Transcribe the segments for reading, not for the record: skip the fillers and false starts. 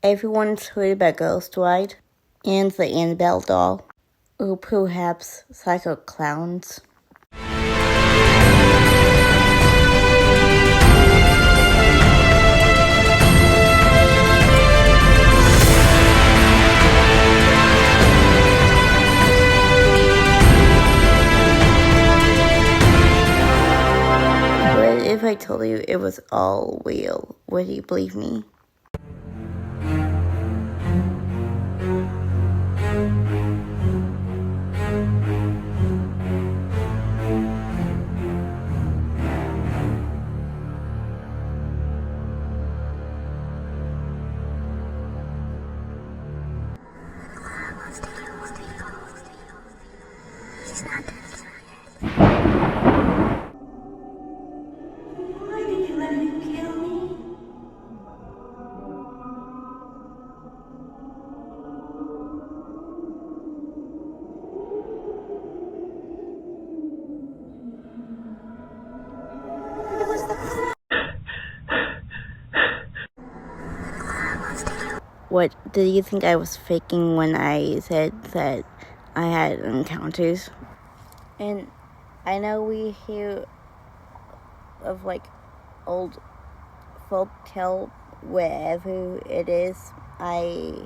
Everyone's heard about Ghost Ride and the Annabelle doll, or perhaps psycho clowns. But if I told you it was all real, would you believe me? Why did you let him kill me? What did you think I was faking when I said that I had encounters? And I know we hear of like old folk tale wherever it is. I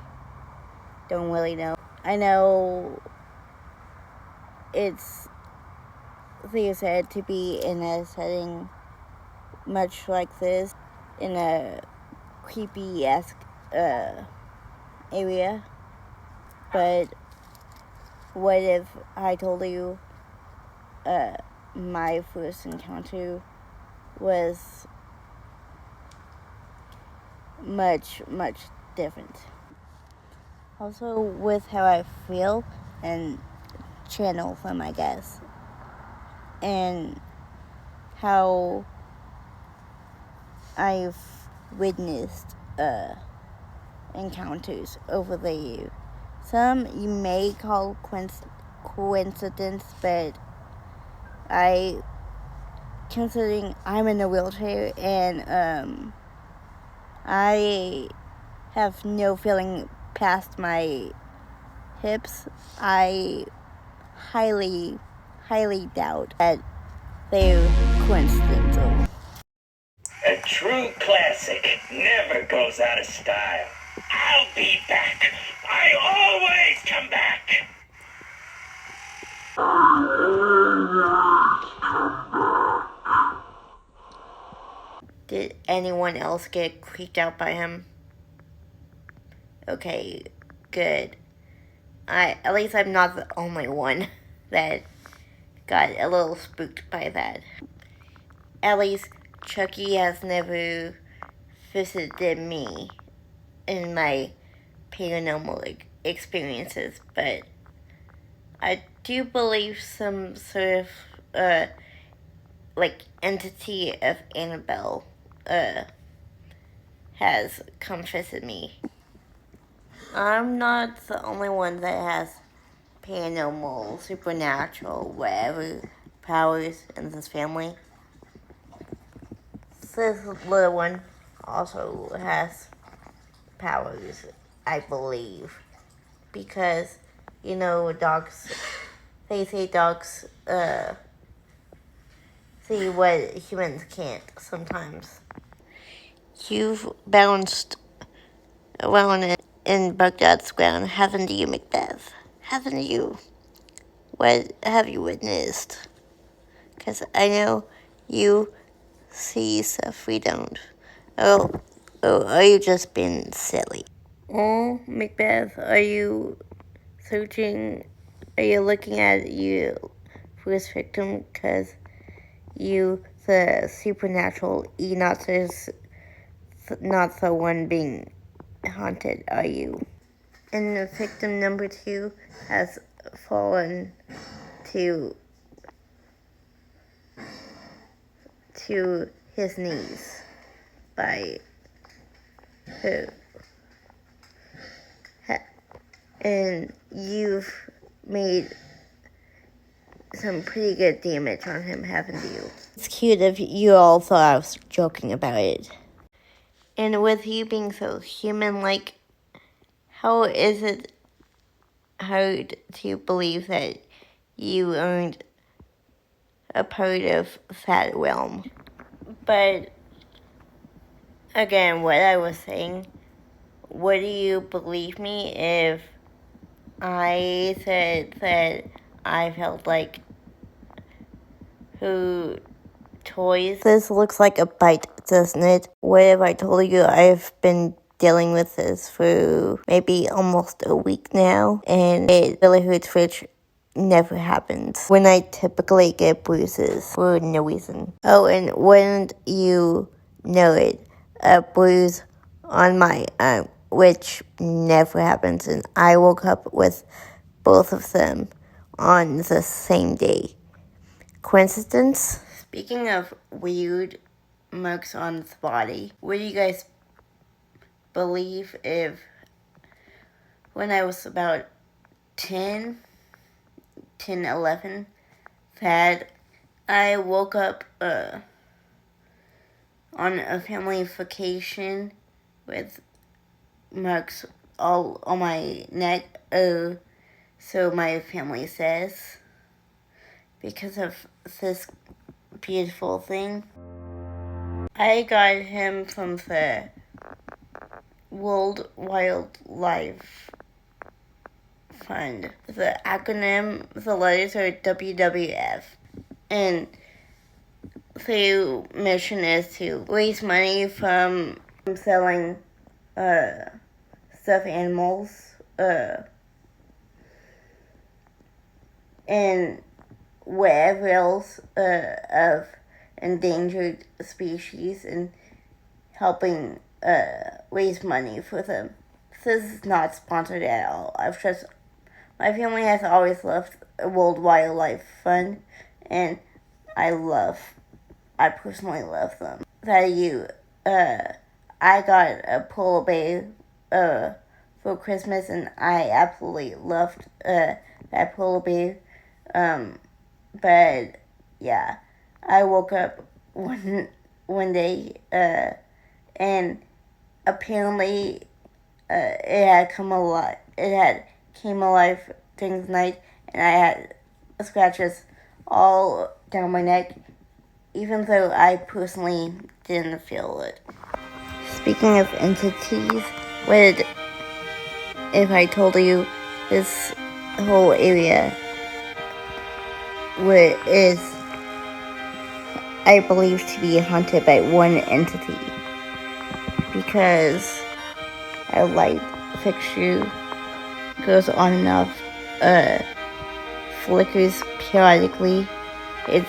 don't really know. I know it's said to be in a setting much like this, in a creepy-esque area. But what if I told you my first encounter was much, much different? Also with how I feel and channel them, I guess. And how I've witnessed encounters over the years. Some you may call coincidence, but considering I'm in a wheelchair and I have no feeling past my hips, I highly, highly doubt that they're coincidental. A true classic never goes out of style. I'll be back. I always come back. Did anyone else get creeped out by him? Okay, good. At least I'm not the only one that got a little spooked by that. At least Chucky has never visited me in my paranormal experiences, but I do believe some sort of entity of Annabelle has come visit me. I'm not the only one that has paranormal, supernatural, whatever powers in this family. This little one also has powers, I believe, because dogs. They say dogs see what humans can't sometimes. You've bounced around in Baghdad's ground, haven't you, Macbeth? Haven't you? What have you witnessed? Because I know you see stuff we don't. Oh, are you just being silly? Oh, Macbeth, are you searching? Are you looking at your first victim? Because you, the supernatural not the one being haunted, are you? And the victim number 2 has fallen to his knees by who? And you've made some pretty good damage on him, haven't you? It's cute if you all thought I was joking about it. And with you being so human-like, How is it hard to believe that you earned a part of that realm? But again, what I was saying, would you believe me if I said that I felt like who toys? This looks like a bite, doesn't it? What if I told you I've been dealing with this for maybe almost a week now, and it really hurts, which never happens when I typically get bruises for no reason. Oh, and wouldn't you know it, a bruise on my arm, which never happens, and I woke up with both of them on the same day. Coincidence? Speaking of weird marks on the body, would you guys believe if when I was about 10, 11, that I woke up on a family vacation with marks all on my neck, so my family says, because of this beautiful thing. I got him from the World Wildlife Fund. The acronym, the letters are WWF. And the mission is to raise money from selling stuffed animals and whatever else of endangered species, and helping raise money for them. This is not sponsored at all. My family has always loved the World Wildlife Fund, and I personally love them. I got a polar bear for Christmas, and I absolutely loved that polar bear. But yeah, I woke up one day and apparently it had come alive. Came alive during the night, and I had scratches all down my neck, even though I personally didn't feel it. Speaking of entities, what if I told you this whole area is, I believe, to be haunted by one entity? Because a light fixture goes on and off, flickers periodically. It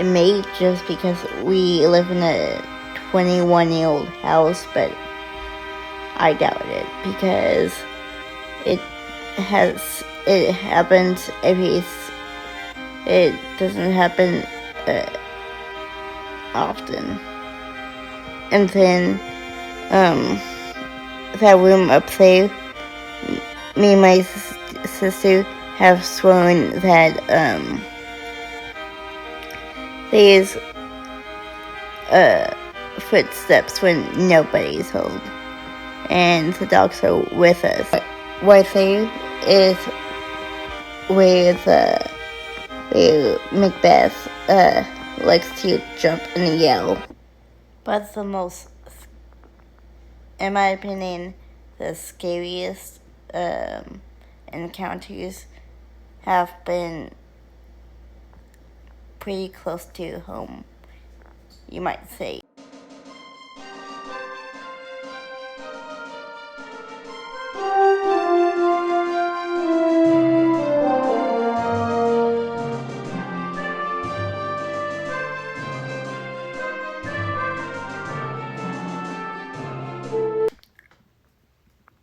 may just because we live in a 21-year-old house, but I doubt it, because it happens it doesn't happen often. And then that room up there, me and my sister have sworn that there's footsteps when nobody's home, and the dogs are with us. Right there is where Macbeth likes to jump and yell. But in my opinion, the scariest encounters have been pretty close to home, you might say.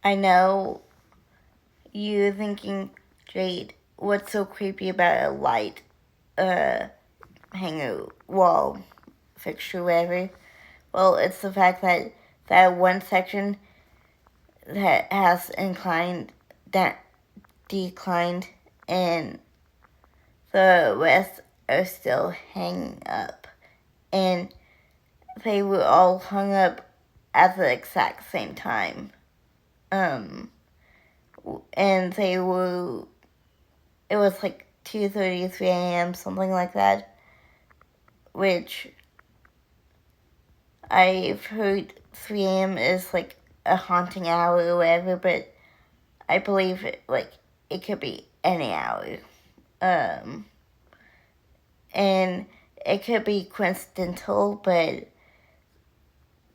I know you're thinking, Jade, what's so creepy about a light hanger, wall, fixture, whatever? Well, it's the fact that one section that has declined, and the rest are still hanging up. And they were all hung up at the exact same time. and it was like 2:30, 3 a.m., something like that, which I've heard 3 a.m. is like a haunting hour or whatever, but I believe it could be any hour. And it could be coincidental, but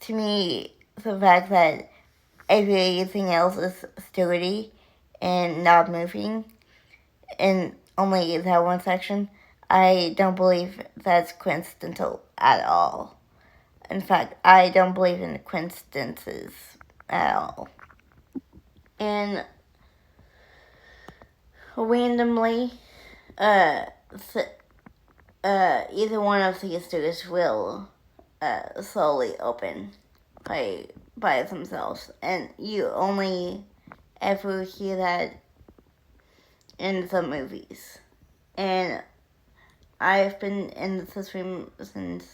to me, the fact that everything else is sturdy and not moving, in only that one section, I don't believe that's coincidental at all. In fact, I don't believe in coincidences at all. And randomly, either one of these doors will slowly open by themselves, and you only ever hear that in the movies. And I've been in this room since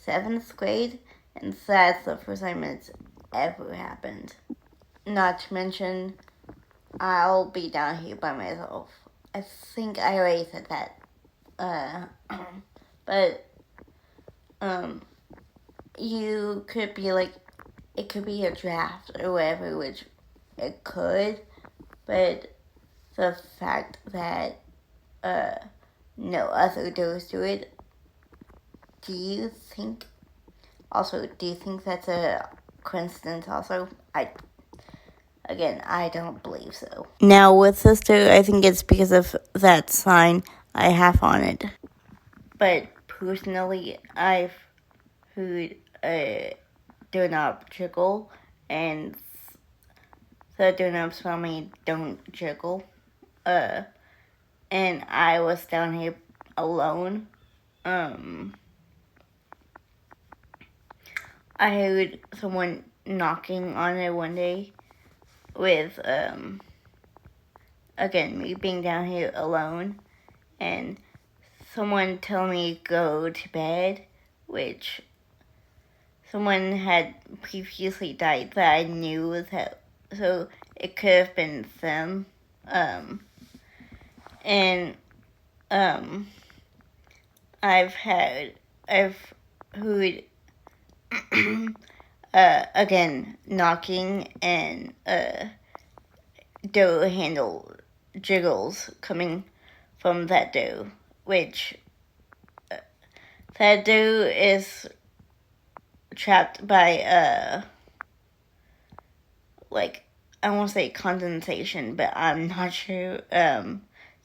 7th grade, and that's the first time it's ever happened. Not to mention, I'll be down here by myself. I think I already said that. But you could be like, it could be a draft or whatever, which it could, but the fact that no other doors do it, do you think that's a coincidence also? I don't believe so. Now with this door, I think it's because of that sign I have on it. But personally, I've heard a doorknob jiggle, and the doorknobs for me don't jiggle. And I was down here alone. I heard someone knocking on it one day with, again, me being down here alone, and someone telling me go to bed, which someone had previously died that I knew was so it could have been them. And I've heard again, knocking and door handle jiggles coming from that door, which that door is trapped by I won't say condensation, but I'm not sure.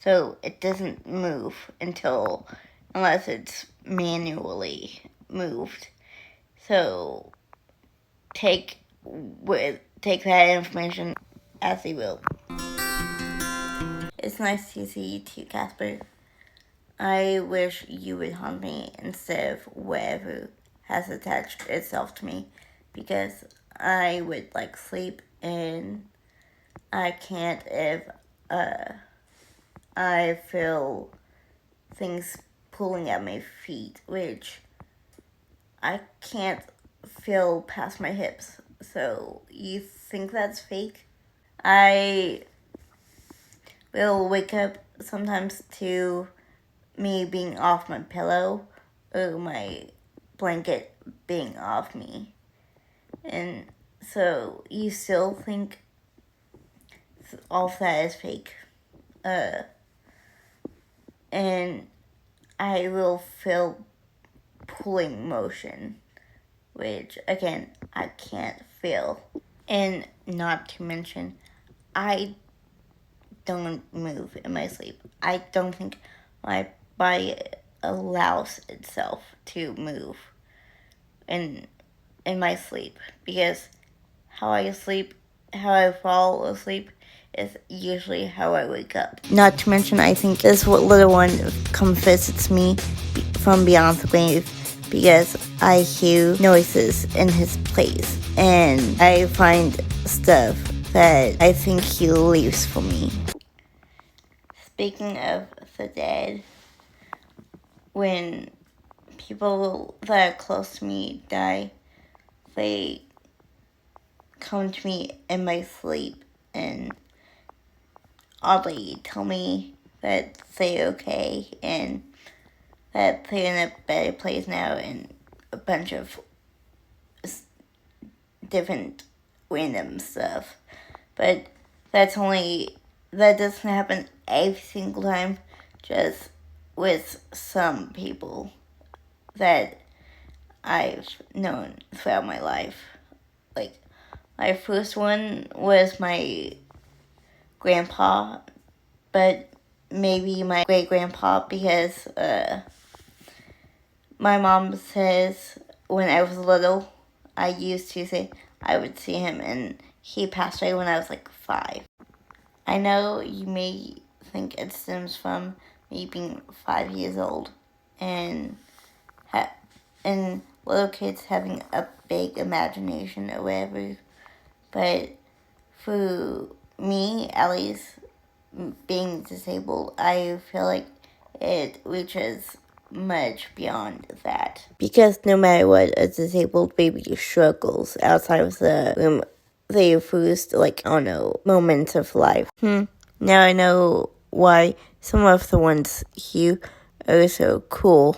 So it doesn't move unless it's manually moved. So take that information as you will. It's nice to see you too, Casper. I wish you would haunt me instead of whatever has attached itself to me, because I would sleep, and I can't if I feel things pulling at my feet, which I can't feel past my hips. So you think that's fake? I will wake up sometimes to me being off my pillow or my blanket being off me. And so you still think all of that is fake. And I will feel pulling motion, which again, I can't feel. And not to mention, I don't move in my sleep. I don't think my body allows itself to move in my sleep, because how I fall asleep is usually how I wake up. Not to mention, I think this little one visits me from beyond the grave, because I hear noises in his place, and I find stuff that I think he leaves for me. Speaking of the dead, when people that are close to me die, they come to me in my sleep and oddly tell me that they're okay and that they're in a better place now, and a bunch of different random stuff. But that doesn't happen every single time, just with some people that I've known throughout my life. Like, my first one was my grandpa, but maybe my great-grandpa, because my mom says when I was little, I used to say I would see him, and he passed away when I was like 5. I know you may think it stems from me being 5 years old and little kids having a big imagination or whatever, but for me, at least, being disabled, I feel like it reaches much beyond that. Because no matter what a disabled baby struggles outside of the room, they first, moments of life. Now I know why some of the ones here are so cool.